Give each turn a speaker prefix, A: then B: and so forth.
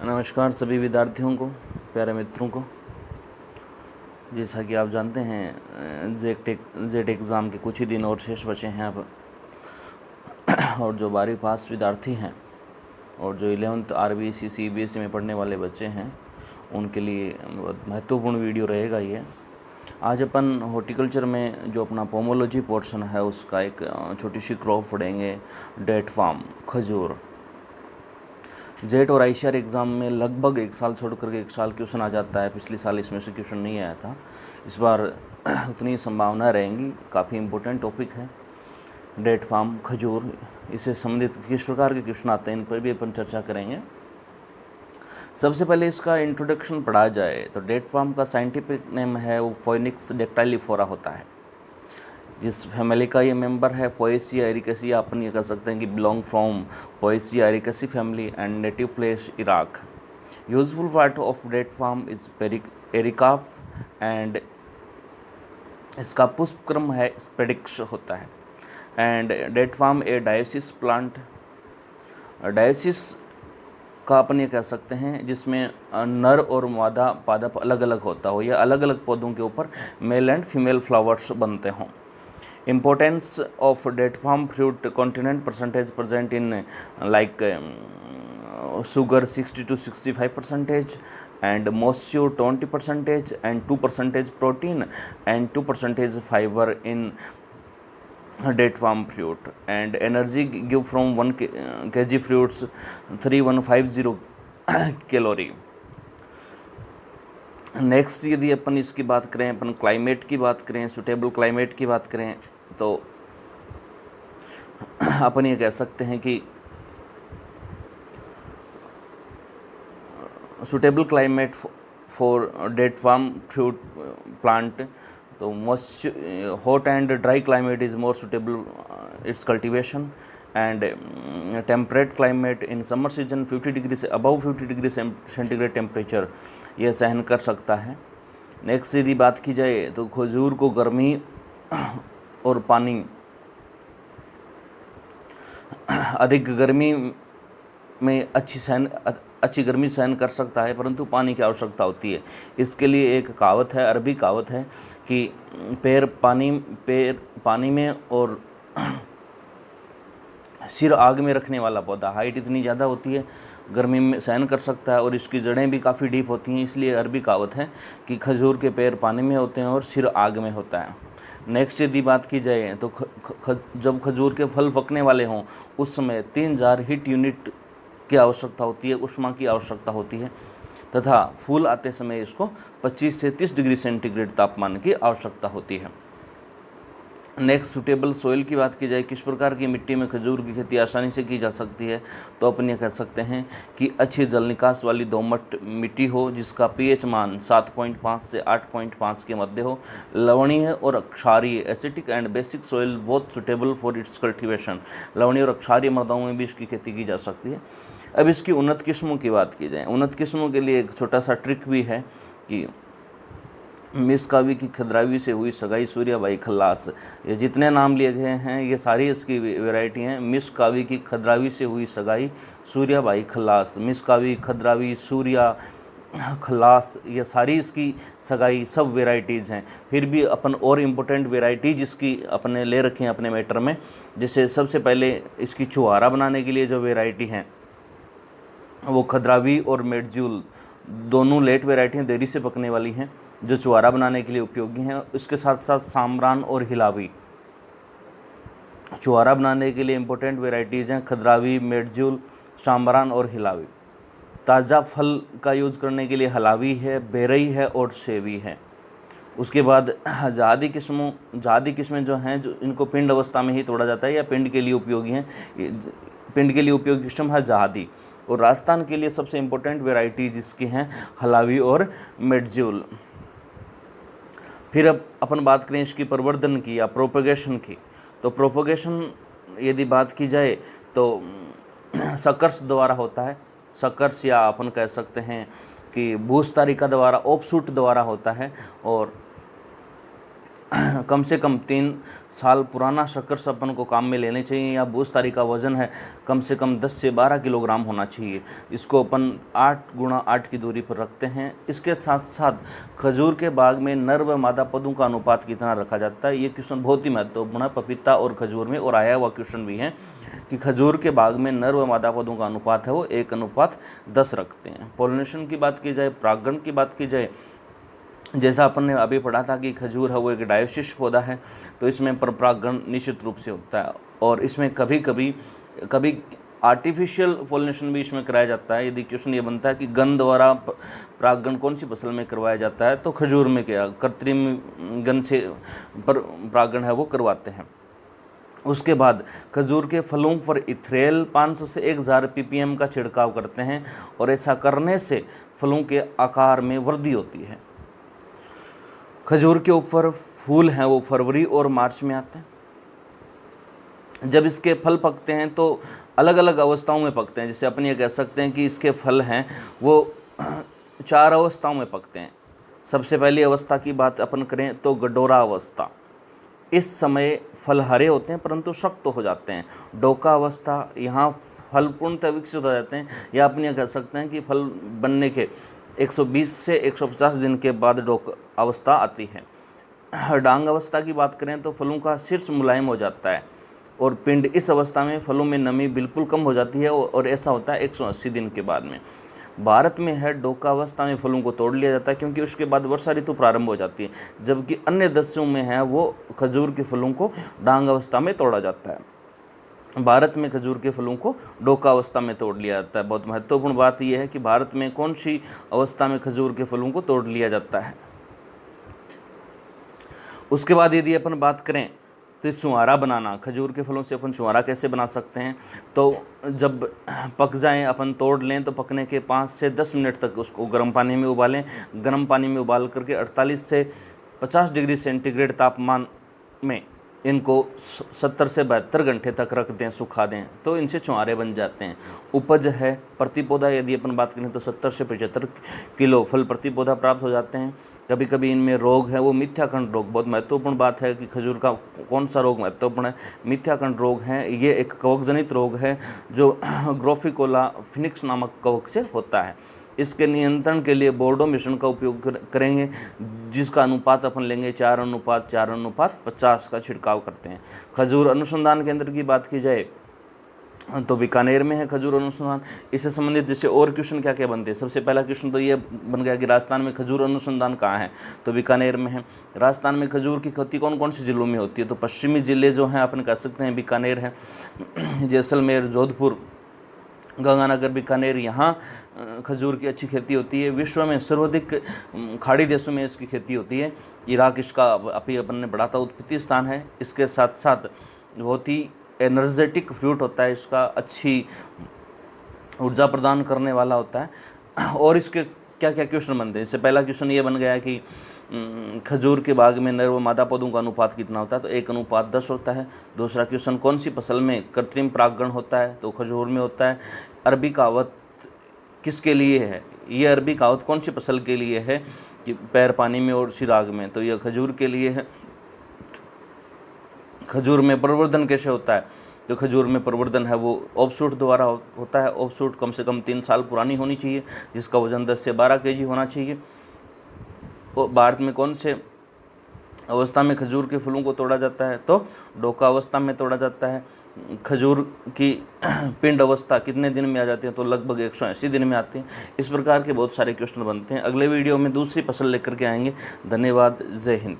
A: नमस्कार सभी विद्यार्थियों को, प्यारे मित्रों को। जैसा कि आप जानते हैं जेट एग्ज़ाम के कुछ ही दिन और शेष बचे हैं अब। और जो 12वीं पास विद्यार्थी हैं और जो 11th RBC CBSE में पढ़ने वाले बच्चे हैं उनके लिए बहुत महत्वपूर्ण वीडियो रहेगा ये। आज अपन हॉर्टिकल्चर में जो अपना पोमोलॉजी पोर्शन है उसका एक छोटी सी क्रॉप पढ़ेंगे, डेट फार्म, खजूर। जेट और ICAR एग्ज़ाम में लगभग एक साल छोड़ करके एक साल क्वेश्चन आ जाता है। पिछले साल इसमें से क्वेश्चन नहीं आया था, इस बार उतनी संभावना रहेंगी। काफ़ी इम्पोर्टेंट टॉपिक है डेट फार्म, खजूर। इससे संबंधित किस प्रकार के क्वेश्चन आते हैं इन पर भी अपन चर्चा करेंगे। सबसे पहले इसका इंट्रोडक्शन पढ़ा जाए तो डेट फार्म का साइंटिफिक नेम है वो फोइनिक्स डेक्टाइलिफोरा होता है। जिस फैमिली का ये मेंबर है पोएसिया एरिकेसी, अपन ये कह सकते हैं कि belong from Poaceae Arecaceae family and native place Iraq. Useful part of date palm is एरिकाफ एंड इसका पुष्प क्रम है स्पेडिक्स होता है। And date palm a dioecious plant. Dioecious का अपन ये कह सकते हैं जिसमें नर और मादा पादप अलग अलग होता हो या अलग अलग पौधों के ऊपर मेल एंड फीमेल फ्लावर्स बनते हों। Importance of date farm fruit continent percentage present in sugar 60 to 65% and moisture 20% and 2% protein and 2% fiber in date farm fruit and energy give from 1 kg fruits 3150 calorie। Next यदि अपन इसकी बात करें, अपन climate की बात करें, suitable climate की बात करें तो अपन ये कह सकते हैं कि suitable climate for date palm fruit plant. तो most hot and dry climate is more suitable its cultivation and temperate climate in summer season 50 degree से अबव 50 डिग्री सेंटीग्रेड टेम्परेचर यह सहन कर सकता है। नेक्स्ट यदि बात की जाए तो खजूर को गर्मी और पानी, अधिक गर्मी में अच्छी गर्मी सहन कर सकता है, परंतु पानी की आवश्यकता होती है। इसके लिए एक कहावत है, अरबी कहावत है कि पैर पानी में और सिर आग में रखने वाला पौधा। हाइट इतनी ज़्यादा होती है, गर्मी में सहन कर सकता है और इसकी जड़ें भी काफ़ी डीप होती हैं। इसलिए अरबी कहावत है कि खजूर के पैर पानी में होते हैं और सिर आग में होता है। नेक्स्ट यदि बात की जाए तो जब खजूर के फल पकने वाले हों उस समय 3000 हीट यूनिट की आवश्यकता होती है, ऊष्मा की आवश्यकता होती है, तथा फूल आते समय इसको 25 से 30 डिग्री सेंटीग्रेड तापमान की आवश्यकता होती है। नेक्स्ट सुटेबल सोइल की बात की जाए, किस प्रकार की मिट्टी में खजूर की खेती आसानी से की जा सकती है, तो अपन ये कह सकते हैं कि अच्छी जल निकास वाली दोमट मिट्टी हो जिसका pH मान 7.5 से 8.5 के मध्य हो, लवणीय और क्षारीय acetic and basic soil both suitable for its cultivation. लवणीय और क्षारीय मृदाओं में भी इसकी खेती की जा सकती है। अब इसकी उन्नत किस्मों की बात की जाए, उन्नत किस्मों के लिए एक छोटा सा ट्रिक भी है कि मिस कावी की खद्रावी से हुई सगाई, सूर्याबाई खल्लास। ये जितने नाम लिए गए हैं ये सारी इसकी वैरायटी हैं। मिस कावी की खद्रावी से हुई सगाई, सूर्याबाई खल्लास। मिस कावी, खद्रावी, सूर्या, खल्लास, ये सारी इसकी सगाई सब वेराइटीज़ हैं। फिर भी अपन और इम्पोर्टेंट वेराइटी जिसकी अपने ले रखी हैं अपने मैटर में, जैसे सबसे पहले इसकी चुहारा बनाने के लिए जो वेराइटी हैं वो खद्रावी और मेडजूल, दोनों लेट वेराइटी हैं, देरी से पकने वाली हैं जो चुहारा बनाने के लिए उपयोगी हैं। इसके साथ साथ सामरान और हिलावी चुहारा बनाने के लिए इम्पोर्टेंट वेराइटीज़ हैं, खद्रावी, मेडजूल, सामरान और हिलावी। ताज़ा फल का यूज़ करने के लिए हलावी है, बेरई है और सेवी है। उसके बाद जहादी किस्में जो हैं जो इनको पिंड अवस्था में ही तोड़ा जाता है या पिंड के लिए उपयोगी हैं। पिंड के लिए उपयोगी किस्म है जहादी। और राजस्थान के लिए सबसे इम्पोर्टेंट वेराइटी जिसकी हैं हलावी और मेडजूल। फिर अब अपन बात करें इसकी प्रवर्धन की या प्रोपगेशन की, तो प्रोपगेशन यदि बात की जाए तो सकर्स द्वारा होता है। सकर्स या अपन कह सकते हैं कि बूस तारिका द्वारा, ऑफशूट द्वारा होता है। और कम से कम 3 साल पुराना शक्कर अपन को काम में लेने चाहिए। या बोझतारी का वज़न है कम से कम 10 से 12 किलोग्राम होना चाहिए। इसको अपन 8 गुणा 8 की दूरी पर रखते हैं। इसके साथ साथ खजूर के बाग में नर व मादा पौधों का अनुपात कितना रखा जाता है, ये क्वेश्चन बहुत ही महत्वपूर्ण है पपीता और खजूर में, और आया हुआ क्वेश्चन भी है कि खजूर के बाग में नर व मादा पौधों का अनुपात है वो 1:10 रखते हैं। पोलिनेशन की बात की जाए, परागण की बात की जाए, जैसा अपन ने अभी पढ़ा था कि खजूर है वो एक डायोसिस पौधा है, तो इसमें परागण निश्चित रूप से होता है, और इसमें कभी आर्टिफिशियल पोलिनेशन भी इसमें कराया जाता है। यदि क्वेश्चन ये बनता है कि गन द्वारा परागण कौन सी फसल में करवाया जाता है, तो खजूर में क्या कृत्रिम गन से परागण है वो करवाते हैं। उसके बाद खजूर के फलों पर इथ्रेल 500 से 1000 ppm का छिड़काव करते हैं, और ऐसा करने से फलों के आकार में वृद्धि होती है। खजूर के ऊपर फूल हैं वो फरवरी और मार्च में आते हैं। जब इसके फल पकते हैं तो अलग अलग अवस्थाओं में पकते हैं। जैसे अपन ये कह सकते हैं कि इसके फल हैं वो 4 अवस्थाओं में पकते हैं। सबसे पहली अवस्था की बात अपन करें तो गडोरा अवस्था। इस समय फल हरे होते हैं परंतु सख्त हो जाते हैं। डोका अवस्था, यहाँ फल पूर्णतः विकसित हो जाते हैं, या अपन ये कह सकते हैं कि फल बनने के 120 से 150 दिन के बाद डोका अवस्था आती है। डांग अवस्था की बात करें तो फलों का शीर्ष मुलायम हो जाता है, और पिंड, इस अवस्था में फलों में नमी बिल्कुल कम हो जाती है, और ऐसा होता है 180 दिन के बाद में। भारत में है डोका अवस्था में फलों को तोड़ लिया जाता है, क्योंकि उसके बाद वर्षा ऋतु प्रारंभ हो जाती है। जबकि अन्य देशों में है वो खजूर के फलों को डांग अवस्था में तोड़ा जाता है। भारत में खजूर के फलों को डोका अवस्था में तोड़ लिया जाता है। बहुत महत्वपूर्ण बात यह है कि भारत में कौन सी अवस्था में खजूर के फलों को तोड़ लिया जाता है। उसके बाद यदि अपन बात करें तो छुहारा बनाना, खजूर के फलों से अपन छुहारा कैसे बना सकते हैं, तो जब पक जाएं, अपन तोड़ लें, तो पकने के 5 से 10 मिनट तक उसको गर्म पानी में उबालें। गर्म पानी में उबाल करके 48 से 50 डिग्री सेंटीग्रेड तापमान में इनको 70 से 72 घंटे तक रख दें, सुखा दें, तो इनसे छुहारे बन जाते हैं। उपज है प्रति पौधा, यदि अपन बात करें तो 70 से 75 किलो फल प्रति पौधा प्राप्त हो जाते हैं। कभी कभी इनमें रोग है वो मिथ्याकंठ रोग। बहुत महत्वपूर्ण बात है कि खजूर का कौन सा रोग महत्वपूर्ण है, मिथ्याकंठ रोग है। ये एक कवक जनित रोग है जो ग्रोफिकोला फिनिक्स नामक कवक से होता है। इसके नियंत्रण के लिए बोर्डो मिश्रण का उपयोग करेंगे, जिसका अनुपात अपन लेंगे 4:4:50 का छिड़काव करते हैं। खजूर अनुसंधान केंद्र की बात की जाए तो बीकानेर में है खजूर अनुसंधान। इससे संबंधित जैसे और क्वेश्चन क्या क्या बनते हैं, सबसे पहला क्वेश्चन तो ये बन गया कि राजस्थान में खजूर अनुसंधान कहाँ है, तो बीकानेर में है। राजस्थान में खजूर की खेती कौन कौन से जिलों में होती है, तो पश्चिमी जिले जो हैं अपन कह सकते हैं बीकानेर है, जैसलमेर, जोधपुर, गंगानगर, बीकानेर, यहाँ खजूर की अच्छी खेती होती है। विश्व में सर्वाधिक खाड़ी देशों में इसकी खेती होती है। इराक इसका अभी अपन ने बढ़ा था उत्पत्ति स्थान है। इसके साथ साथ बहुत ही एनर्जेटिक फ्रूट होता है, इसका अच्छी ऊर्जा प्रदान करने वाला होता है। और इसके क्या क्या क्वेश्चन बनते हैं, इससे पहला क्वेश्चन ये बन गया कि खजूर के बाग में नर व मादा पौधों का अनुपात कितना होता है, तो 1:10 होता है। दूसरा क्वेश्चन, कौन सी फसल में कृत्रिम परागण होता है, तो खजूर में होता है। अरबी कहावत किसके लिए है, ये अरबी कहावत कौन सी फसल के लिए है कि पैर पानी में और सिर आग में, तो यह खजूर के लिए है। खजूर में प्रवर्धन कैसे होता है, तो खजूर में प्रवर्धन है वो ऑफशूट द्वारा होता है। ऑफशूट कम से कम 3 साल पुरानी होनी चाहिए, जिसका वजन 10 से 12 kg होना चाहिए। भारत में कौन से अवस्था में खजूर के फलों को तोड़ा जाता है, तो डोका अवस्था में तोड़ा जाता है। खजूर की पिंड अवस्था कितने दिन में आ जाती है, तो लगभग 180 दिन में आती है। इस प्रकार के बहुत सारे क्वेश्चन बनते हैं। अगले वीडियो में दूसरी फसल लेकर के आएंगे। धन्यवाद, जय हिंद।